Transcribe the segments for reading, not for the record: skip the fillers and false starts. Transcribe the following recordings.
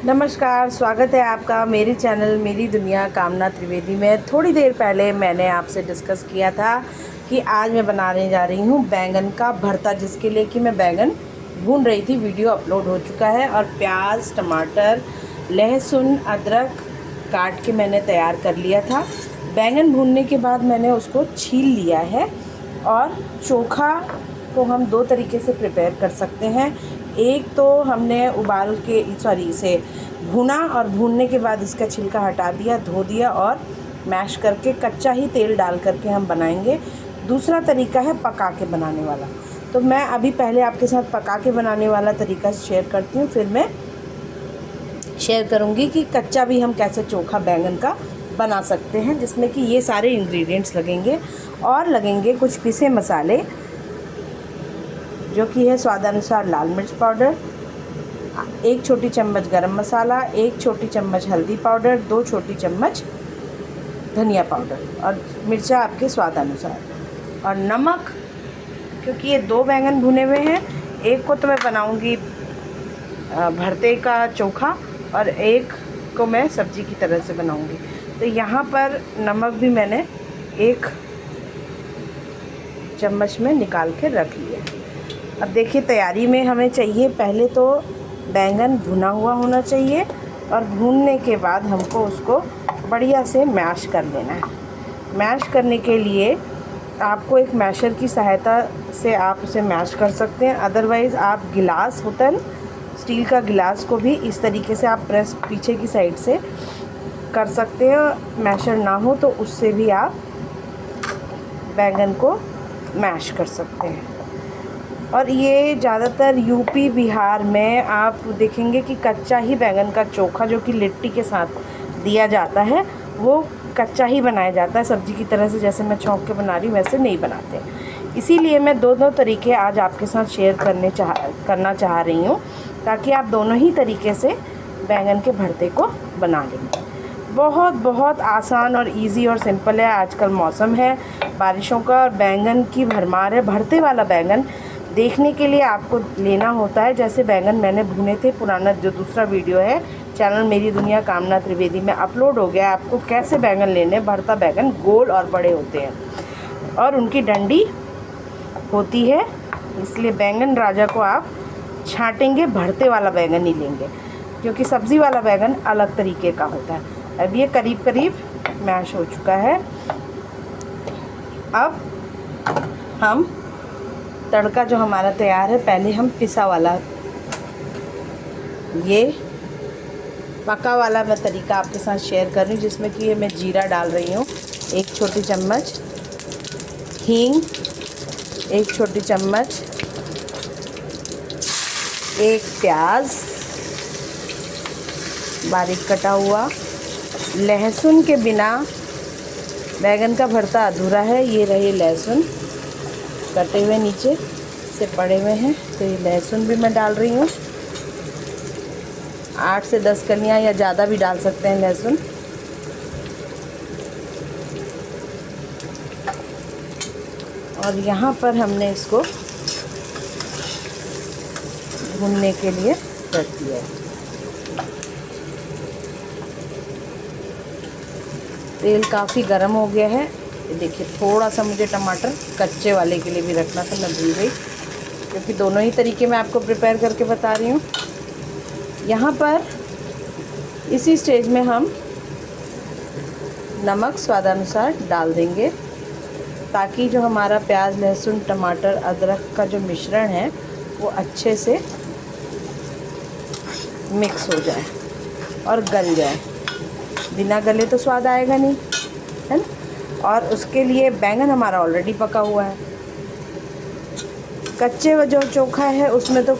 नमस्कार, स्वागत है आपका मेरे चैनल मेरी दुनिया कामना त्रिवेदी में। थोड़ी देर पहले मैंने आपसे डिस्कस किया था कि आज मैं बनाने जा रही हूँ बैंगन का भरता, जिसके लिए कि मैं बैंगन भून रही थी। वीडियो अपलोड हो चुका है और प्याज, टमाटर, लहसुन, अदरक काट के मैंने तैयार कर लिया था। बैंगन भूनने के बाद मैंने उसको छील लिया है। और चोखा को हम दो तरीके से प्रिपेयर कर सकते हैं। एक तो हमने उबाल के इसे भुना और भूनने के बाद इसका छिलका हटा दिया, धो दिया और मैश करके कच्चा ही तेल डाल करके हम बनाएंगे। दूसरा तरीका है पका के बनाने वाला। तो मैं अभी पहले आपके साथ पका के बनाने वाला तरीका शेयर करती हूँ, फिर मैं शेयर करूँगी कि कच्चा भी हम कैसे चोखा बैंगन का बना सकते हैं, जिसमें कि ये सारे इंग्रेडिएंट्स लगेंगे। और लगेंगे कुछ पिसे मसाले, जो कि है स्वादानुसार लाल मिर्च पाउडर, 1 छोटी चम्मच गरम मसाला, 1 छोटी चम्मच हल्दी पाउडर, 2 छोटी चम्मच धनिया पाउडर और मिर्चा आपके स्वादानुसार, और नमक। क्योंकि ये 2 बैंगन भुने हुए हैं, एक को तो मैं बनाऊंगी भरते का चोखा और एक को मैं सब्जी की तरह से बनाऊंगी। तो यहाँ पर नमक भी मैंने 1 चम्मच में निकाल के रख लिया। अब देखिए, तैयारी में हमें चाहिए पहले तो बैंगन भुना हुआ होना चाहिए, और भूनने के बाद हमको उसको बढ़िया से मैश कर लेना है। मैश करने के लिए आपको एक मैशर की सहायता से आप उसे मैश कर सकते हैं। अदरवाइज़ आप गिलास होता है ना, स्टील का गिलास को भी इस तरीके से आप प्रेस पीछे की साइड से कर सकते हैं। मैशर ना हो तो उससे भी आप बैंगन को मैश कर सकते हैं। और ये ज़्यादातर यूपी बिहार में आप देखेंगे कि कच्चा ही बैंगन का चोखा, जो कि लिट्टी के साथ दिया जाता है, वो कच्चा ही बनाया जाता है। सब्ज़ी की तरह से जैसे मैं छौंक के बना रही हूँ वैसे नहीं बनाते। इसीलिए मैं दोनों तरीके आज आपके साथ शेयर करना चाह रही हूँ, ताकि आप दोनों ही तरीके से बैंगन के भरते को बना लेंगे। बहुत बहुत आसान और इजी और सिंपल है। आजकल मौसम है बारिशों का और बैंगन की भरमार है। भरते वाला बैंगन देखने के लिए आपको लेना होता है, जैसे बैंगन मैंने भुने थे, पुराना जो दूसरा वीडियो है चैनल मेरी दुनिया कामना त्रिवेदी में अपलोड हो गया। आपको कैसे बैंगन लेने, भरता बैंगन गोल और बड़े होते हैं और उनकी डंडी होती है, इसलिए बैंगन राजा को आप छांटेंगे, भरते वाला बैंगन ही लेंगे, क्योंकि सब्ज़ी वाला बैंगन अलग तरीके का होता है। अब ये करीब करीब मैश हो चुका है। अब हम तड़का जो हमारा तैयार है, पहले हम पिसा वाला, ये पका वाला मैं तरीका आपके साथ शेयर कर रही हूँ, जिसमें कि ये मैं जीरा डाल रही हूँ 1 छोटी चम्मच, हींग 1 छोटी चम्मच, 1 प्याज बारीक कटा हुआ। लहसुन के बिना बैंगन का भरता अधूरा है। ये रहे लहसुन कटे हुए, नीचे से पड़े हुए हैं, तो ये लहसुन भी मैं डाल रही हूँ। 8 से 10 कलियाँ या ज़्यादा भी डाल सकते हैं लहसुन। और यहाँ पर हमने इसको भूनने के लिए रख दिया है। तेल काफ़ी गर्म हो गया है। देखिए, थोड़ा सा मुझे टमाटर कच्चे वाले के लिए भी रखना था, मैं भूल गई, क्योंकि दोनों ही तरीके मैं आपको प्रिपेयर करके बता रही हूँ। यहाँ पर इसी स्टेज में हम नमक स्वादानुसार डाल देंगे, ताकि जो हमारा प्याज, लहसुन, टमाटर, अदरक का जो मिश्रण है वो अच्छे से मिक्स हो जाए और गल जाए। बिना गले तो स्वाद आएगा नहीं, है ना। और उसके लिए बैंगन हमारा ऑलरेडी पका हुआ है। कच्चे जो चोखा है उसमें तो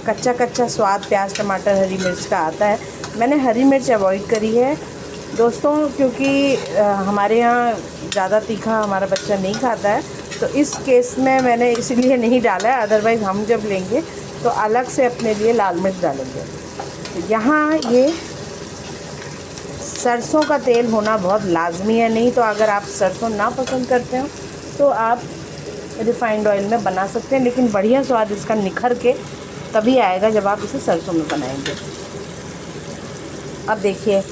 कच्चा कच्चा स्वाद प्याज, टमाटर, हरी मिर्च का आता है। मैंने हरी मिर्च अवॉइड करी है दोस्तों, क्योंकि हमारे यहाँ ज़्यादा तीखा हमारा बच्चा नहीं खाता है, तो इस केस में मैंने इसलिए नहीं डाला है। अदरवाइज़ हम जब लेंगे तो अलग से अपने लिए लाल मिर्च डालेंगे। तो यहाँ ये सरसों का तेल होना बहुत लाजमी है। नहीं तो अगर आप सरसों ना पसंद करते हो तो आप रिफाइंड ऑयल में बना सकते हैं, लेकिन बढ़िया स्वाद इसका निखर के तभी आएगा जब आप इसे सरसों में बनाएंगे। अब देखिए,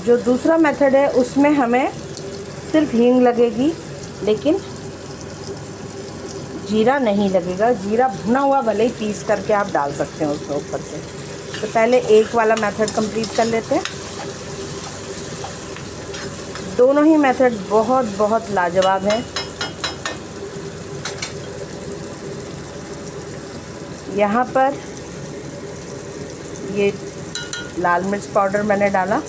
जो दूसरा मेथड है उसमें हमें सिर्फ हींग लगेगी, लेकिन जीरा नहीं लगेगा। जीरा भुना हुआ भले ही पीस करके आप डाल सकते हैं उसके ऊपर से। तो पहले एक वाला मेथड कंप्लीट कर लेते हैं। दोनों ही मेथड बहुत बहुत लाजवाब हैं। यहाँ पर ये लाल मिर्च पाउडर मैंने डाला,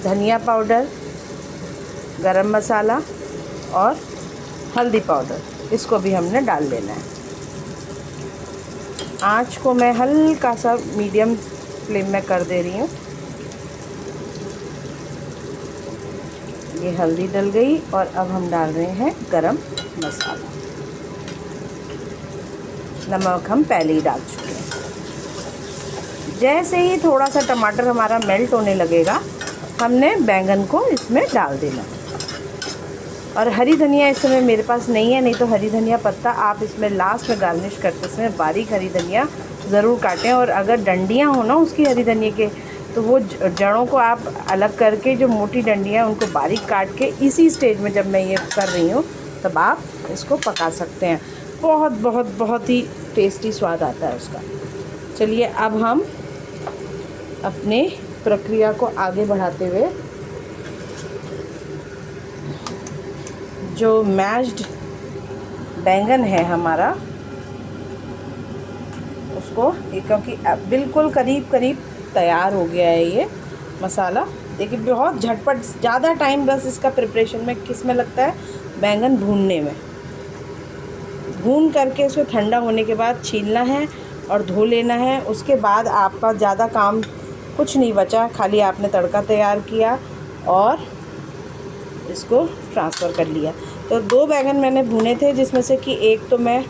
धनिया पाउडर, गरम मसाला और हल्दी पाउडर, इसको भी हमने डाल लेना है। आँच को मैं हल्का सा मीडियम फ्लेम में कर दे रही हूँ। ये हल्दी डल गई और अब हम डाल रहे हैं गरम मसाला। नमक हम पहले ही डाल चुके हैं। जैसे ही थोड़ा सा टमाटर हमारा मेल्ट होने लगेगा, हमने बैंगन को इसमें डाल देना। और हरी धनिया इस समय मेरे पास नहीं है, नहीं तो हरी धनिया पत्ता आप इसमें लास्ट में गार्निश करते समय बारीक हरी धनिया ज़रूर काटें। और अगर डंडियाँ हो ना उसकी हरी धनिया के, तो वो जड़ों को आप अलग करके जो मोटी डंडियाँ उनको बारीक काट के इसी स्टेज में जब मैं ये कर रही हूँ तब आप इसको पका सकते हैं। बहुत बहुत बहुत ही टेस्टी स्वाद आता है उसका। चलिए अब हम अपने प्रक्रिया को आगे बढ़ाते हुए जो मैश्ड बैंगन है हमारा उसको, क्योंकि बिल्कुल करीब करीब तैयार हो गया है ये मसाला। देखिए बहुत झटपट, ज़्यादा टाइम बस इसका प्रिपरेशन में किस में लगता है, बैंगन भूनने में। भून करके इसको ठंडा होने के बाद छीलना है और धो लेना है। उसके बाद आपका ज़्यादा काम कुछ नहीं बचा, खाली आपने तड़का तैयार किया और इसको ट्रांसफ़र कर लिया। तो 2 बैंगन मैंने भुने थे, जिसमें से कि एक तो मैं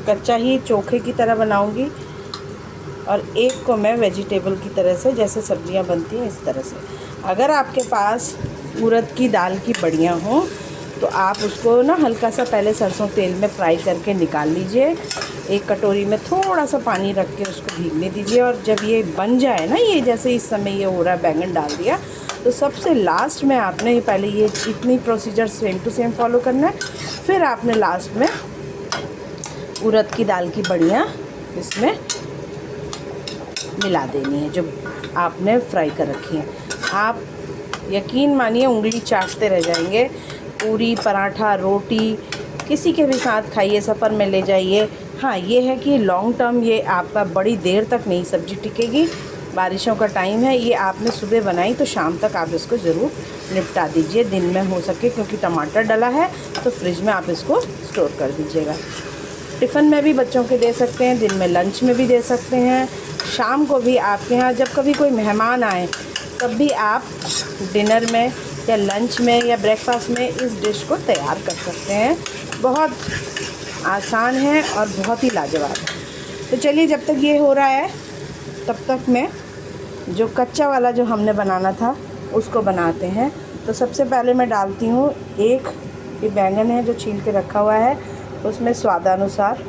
कच्चा ही चोखे की तरह बनाऊंगी और एक को मैं वेजिटेबल की तरह से, जैसे सब्जियां बनती हैं इस तरह से। अगर आपके पास उड़द की दाल की बड़ियाँ हों तो आप उसको ना हल्का सा पहले सरसों तेल में फ्राई करके निकाल लीजिए। एक कटोरी में थोड़ा सा पानी रख के उसको भीगने दीजिए और जब ये बन जाए ना, ये जैसे इस समय ये हो रहा है, बैंगन डाल दिया, तो सबसे लास्ट में आपने पहले ये इतनी procedure same to same follow करना है। फिर आपने लास्ट में उड़द की दाल की बड़ियाँ इसमें मिला देनी है जो आपने फ्राई कर रखी हैं। आप यकीन मानिए उंगली चाटते रह जाएंगे। पूरी, पराठा, रोटी किसी के भी साथ खाइए, सफ़र में ले जाइए। हाँ ये है कि लॉन्ग टर्म ये आपका बड़ी देर तक नहीं सब्ज़ी टिकेगी। बारिशों का टाइम है, ये आपने सुबह बनाई तो शाम तक आप इसको ज़रूर निपटा दीजिए, दिन में हो सके, क्योंकि टमाटर डला है तो फ्रिज में आप इसको स्टोर कर दीजिएगा। टिफ़िन में भी बच्चों के दे सकते हैं, दिन में लंच में भी दे सकते हैं, शाम को भी आपके यहाँ जब कभी कोई मेहमान आए तब भी आप डिनर में या लंच में या ब्रेकफास्ट में इस डिश को तैयार कर सकते हैं। बहुत आसान है और बहुत ही लाजवाब है। तो चलिए जब तक ये हो रहा है तब तक मैं जो कच्चा वाला जो हमने बनाना था उसको बनाते हैं। तो सबसे पहले मैं डालती हूँ एक ये बैंगन है जो छील के रखा हुआ है, उसमें स्वादानुसार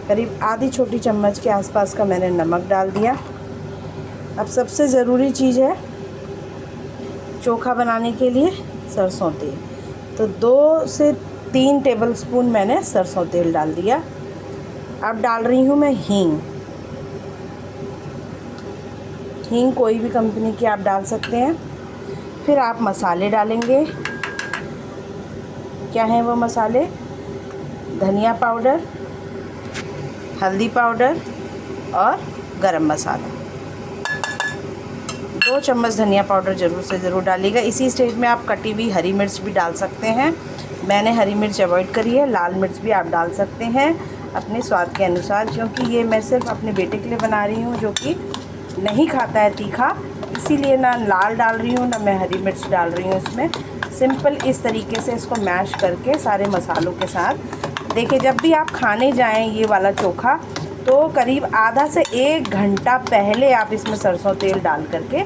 करीब आधी छोटी चम्मच के आसपास का मैंने नमक डाल दिया। अब सबसे ज़रूरी चीज़ है चोखा बनाने के लिए सरसों तेल। तो 2 से 3 टेबलस्पून मैंने सरसों तेल डाल दिया। अब डाल रही हूँ मैं हींग। हींग कोई भी कंपनी की आप डाल सकते हैं। फिर आप मसाले डालेंगे। क्या हैं वो मसाले? धनिया पाउडर, हल्दी पाउडर और गरम मसाला। 2 चम्मच धनिया पाउडर ज़रूर से ज़रूर डालिएगा। इसी स्टेज में आप कटी हुई हरी मिर्च भी डाल सकते हैं। मैंने हरी मिर्च अवॉइड करी है, लाल मिर्च भी आप डाल सकते हैं अपने स्वाद के अनुसार, क्योंकि ये मैं सिर्फ अपने बेटे के लिए बना रही हूँ जो कि नहीं खाता है तीखा, इसीलिए ना लाल डाल रही हूँ ना मैं हरी मिर्च डाल रही हूँ इसमें। सिंपल इस तरीके से इसको मैश करके सारे मसालों के साथ। देखिए जब भी आप खाने जाएं ये वाला चोखा तो करीब आधा से 1 घंटा पहले आप इसमें सरसों तेल डाल करके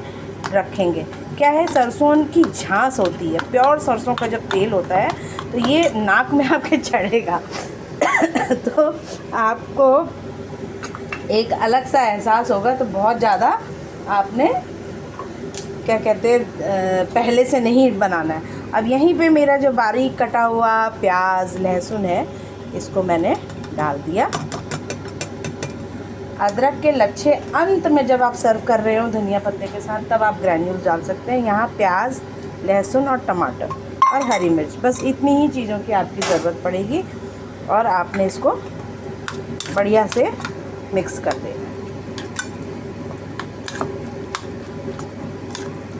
रखेंगे। क्या है, सरसों की झांस होती है, प्योर सरसों का जब तेल होता है तो ये नाक में आपके चढ़ेगा तो आपको एक अलग सा एहसास होगा। तो बहुत ज़्यादा आपने क्या कहते हैं पहले से नहीं बनाना है। अब यहीं पे मेरा जो बारीक कटा हुआ प्याज लहसुन है इसको मैंने डाल दिया। अदरक के लच्छे अंत में जब आप सर्व कर रहे हो धनिया पत्ते के साथ तब आप ग्रैन्यूल डाल सकते हैं। यहाँ प्याज लहसुन और टमाटर और हरी मिर्च, बस इतनी ही चीज़ों की आपकी ज़रूरत पड़ेगी और आपने इसको बढ़िया से मिक्स कर देना।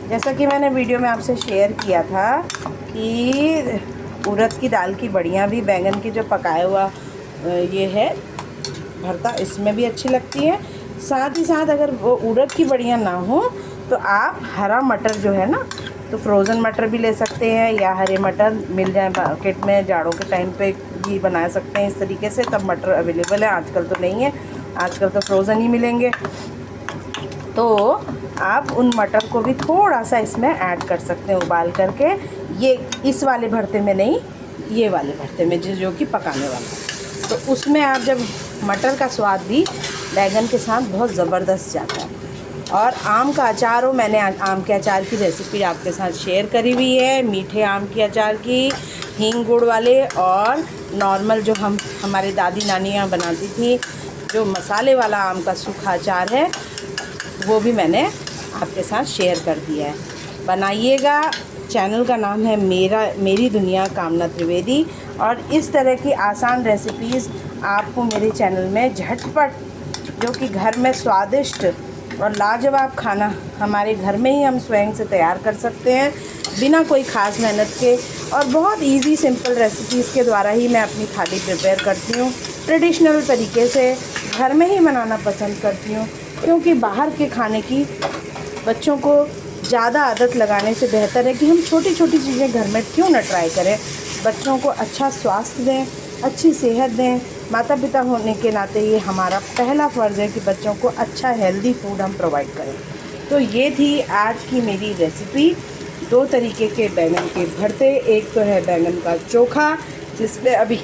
जैसा कि मैंने वीडियो में आपसे शेयर किया था कि उड़द की दाल की बड़ियाँ भी बैंगन की जो पकाया हुआ ये है भरता इसमें भी अच्छी लगती है। साथ ही साथ अगर वो उड़द की बड़ियाँ ना हो तो आप हरा मटर जो है ना तो फ्रोज़न मटर भी ले सकते हैं या हरे मटर मिल जाए मार्केट में, जाड़ों के टाइम पे भी बना सकते हैं इस तरीके से। तब मटर अवेलेबल है, आजकल तो नहीं है, आजकल तो फ्रोज़न ही मिलेंगे। तो आप उन मटर को भी थोड़ा सा इसमें ऐड कर सकते हैं उबाल करके, ये इस वाले भरते में नहीं, ये वाले भरते में जो कि पकाने वाला। तो उसमें आप जब मटर का स्वाद भी बैंगन के साथ बहुत ज़बरदस्त जाता है। और आम का अचार हो, मैंने आम के अचार की रेसिपी आपके साथ शेयर करी हुई है, मीठे आम के अचार की, हींग गुड़ वाले और नॉर्मल जो हमारी दादी नानियाँ बनाती थी जो मसाले वाला आम का सूखा अचार है वो भी मैंने आपके साथ शेयर कर दिया है। बनाइएगा। चैनल का नाम है मेरी दुनिया कामना त्रिवेदी और इस तरह की आसान रेसिपीज़ आपको मेरे चैनल में झटपट, जो कि घर में स्वादिष्ट और लाजवाब खाना हमारे घर में ही हम स्वयं से तैयार कर सकते हैं बिना कोई ख़ास मेहनत के, और बहुत इजी सिंपल रेसिपीज़ के द्वारा ही मैं अपनी थाली प्रिपेयर करती हूँ। ट्रेडिशनल तरीके से घर में ही बनाना पसंद करती हूँ, क्योंकि बाहर के खाने की बच्चों को ज़्यादा आदत लगाने से बेहतर है कि हम छोटी छोटी चीज़ें घर में क्यों न ट्राई करें। बच्चों को अच्छा स्वास्थ्य दें, अच्छी सेहत दें। माता पिता होने के नाते ये हमारा पहला फ़र्ज़ है कि बच्चों को अच्छा हेल्दी फूड हम प्रोवाइड करें। तो ये थी आज की मेरी रेसिपी, 2 तरीके के बैंगन के भरते। एक तो है बैंगन का चोखा जिसमें अभी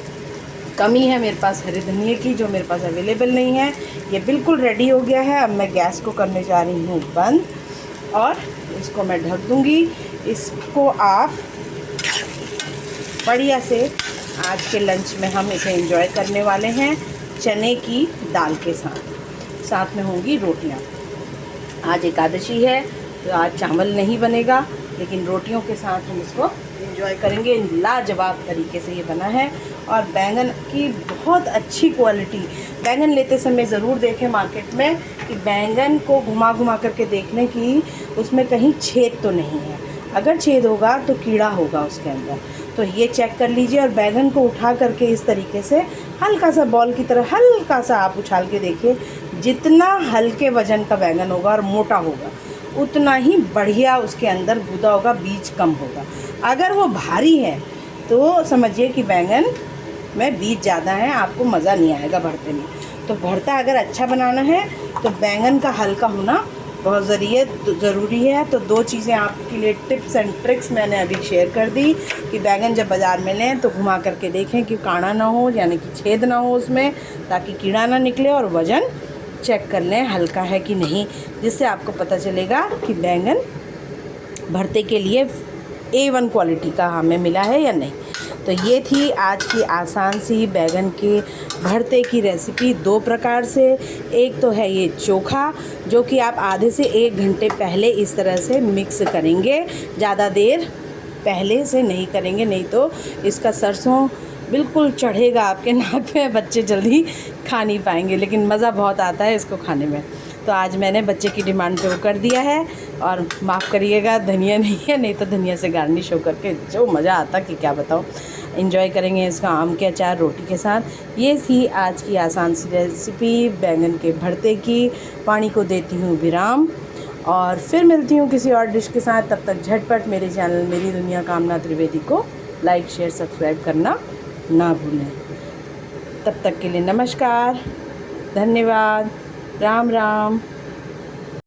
कमी है मेरे पास हरे धनिए की, जो मेरे पास अवेलेबल नहीं है। ये बिल्कुल रेडी हो गया है। अब मैं गैस को करने जा रही हूँ बंद और इसको मैं ढक दूँगी। इसको आप बढ़िया से आज के लंच में हम इसे एंजॉय करने वाले हैं चने की दाल के साथ में होंगी रोटियां। आज एकादशी है तो आज चावल नहीं बनेगा, लेकिन रोटियों के साथ हम इसको एंजॉय करेंगे। लाजवाब तरीके से ये बना है और बैंगन की बहुत अच्छी क्वालिटी। बैंगन लेते समय ज़रूर देखें मार्केट में कि बैंगन को घुमा घुमा करके देखने की उसमें कहीं छेद तो नहीं है। अगर छेद होगा तो कीड़ा होगा उसके अंदर, तो ये चेक कर लीजिए। और बैंगन को उठा करके इस तरीके से हल्का सा बॉल की तरह हल्का सा आप उछाल के देखिए। जितना हल्के वज़न का बैंगन होगा और मोटा होगा उतना ही बढ़िया उसके अंदर गुदा होगा, बीज कम होगा। अगर वो भारी है तो समझिए कि बैंगन में बीज ज़्यादा है, आपको मज़ा नहीं आएगा भरते में। तो भरता अगर अच्छा बनाना है तो बैंगन का हल्का होना बहुत ज़रूरी है। तो 2 चीज़ें आपके लिए टिप्स एंड ट्रिक्स मैंने अभी शेयर कर दी कि बैंगन जब बाज़ार में लें तो घुमा करके देखें कि काड़ा ना हो, यानी कि छेद ना हो उसमें, ताकि कीड़ा ना निकले, और वज़न चेक कर लें हल्का है कि नहीं, जिससे आपको पता चलेगा कि बैंगन भरते के लिए A1 क्वालिटी का हमें मिला है या नहीं। तो ये थी आज की आसान सी बैंगन के भरते की रेसिपी 2 प्रकार से। एक तो है ये चोखा, जो कि आप आधे से 1 घंटे पहले इस तरह से मिक्स करेंगे, ज़्यादा देर पहले से नहीं करेंगे, नहीं तो इसका सरसों बिल्कुल चढ़ेगा आपके नाक में, बच्चे जल्दी खा नहीं पाएंगे, लेकिन मज़ा बहुत आता है इसको खाने में। तो आज मैंने बच्चे की डिमांड पे वो कर दिया है। और माफ़ करिएगा धनिया नहीं है, नहीं तो धनिया से गार्निश हो करके जो मज़ा आता कि क्या बताऊँ। एंजॉय करेंगे इसका आम के अचार रोटी के साथ। ये थी आज की आसान सी रेसिपी बैंगन के भरते की। पानी को देती हूँ विराम और फिर मिलती हूँ किसी और डिश के साथ। तब तक झटपट मेरे चैनल मेरी दुनिया कामना त्रिवेदी को लाइक शेयर सब्सक्राइब करना ना भूलें। तब तक के लिए नमस्कार, धन्यवाद, राम राम।